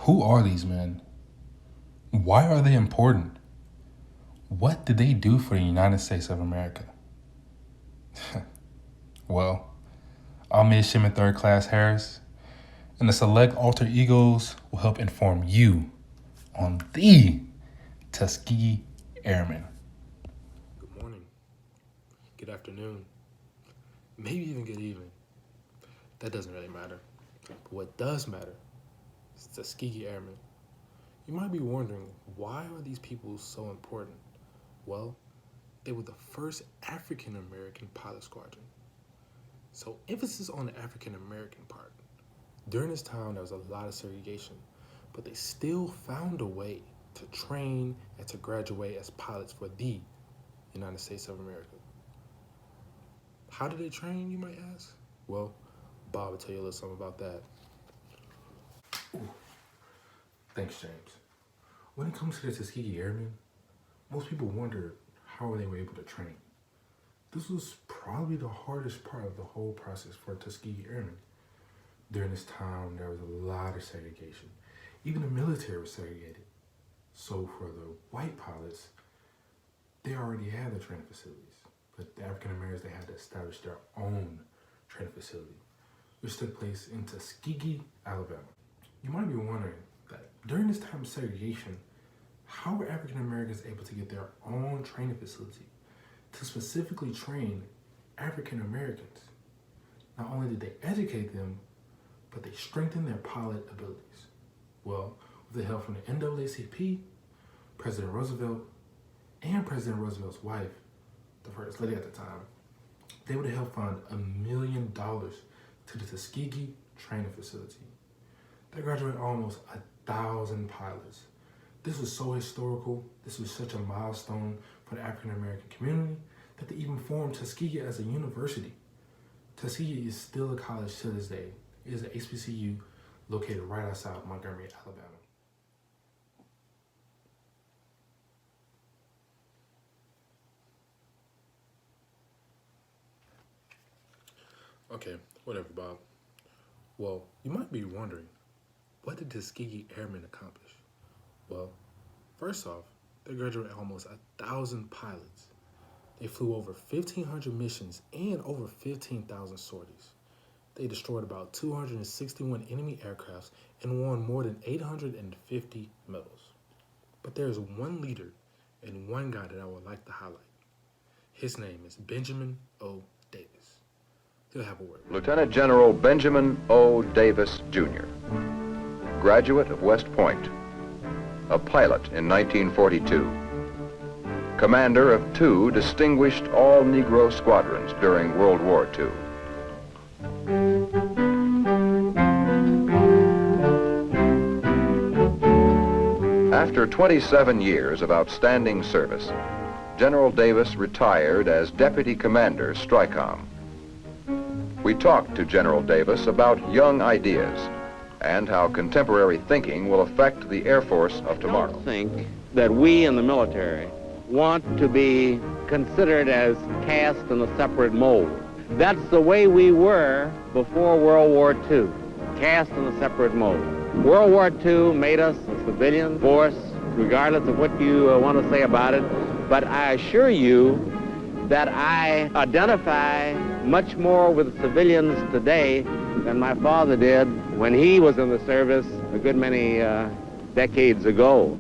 Who are these men? Why are they important? What did they do for the United States of America? Well, I'm Midshipman Third Class Harris, and the select alter egos will help inform you on the Tuskegee Airmen. Good morning, good afternoon, maybe even good evening. That doesn't really matter. But what does matter is Tuskegee Airmen. You might be wondering, why are these people so important? Well, they were the first African American pilot squadron. So emphasis on the African American part. During this time, there was a lot of segregation, but they still found a way to train and to graduate as pilots for the United States of America. How did they train, you might ask? Well, Bob will tell you a little something about that. Thanks, James. When it comes to the Tuskegee Airmen, most people wonder how they were able to train. This was probably the hardest part of the whole process for Tuskegee Airmen. During this time, there was a lot of segregation. Even the military was segregated. So for the white pilots, they already had the training facilities. But the African Americans, they had to establish their own training facility, which took place in Tuskegee, Alabama. You might be wondering that during this time of segregation, how were African Americans able to get their own training facility to specifically train African Americans? Not only did they educate them, but they strengthened their pilot abilities. Well, with the help from the NAACP, President Roosevelt, and President Roosevelt's wife, the first lady at the time, they would help fund $1 million to the Tuskegee training facility. They graduated almost 1,000 pilots. This was so historical, this was such a milestone for the African American community that they even formed Tuskegee as a university. Tuskegee is still a college to this day. It is an HBCU located right outside Montgomery, Alabama. Okay, whatever, Bob. Well, you might be wondering, what did Tuskegee Airmen accomplish? Well, first off, they graduated almost 1,000 pilots. They flew over 1,500 missions and over 15,000 sorties. They destroyed about 261 enemy aircrafts and won more than 850 medals. But there is one leader and one guy that I would like to highlight. His name is Benjamin O. Davis. He'll have a word. Lieutenant General Benjamin O. Davis, Jr., graduate of West Point, a pilot in 1942, commander of 2 distinguished all-Negro squadrons during World War II. After 27 years of outstanding service, General Davis retired as Deputy Commander, STRICOM. We talked to General Davis about young ideas and how contemporary thinking will affect the Air Force of tomorrow. I don't think that we in the military want to be considered as cast in a separate mold. That's the way we were before World War II, cast in a separate mold. World War II made us a civilian force, regardless of what you want to say about it, but I assure you that I identify much more with civilians today than my father did when he was in the service a good many decades ago.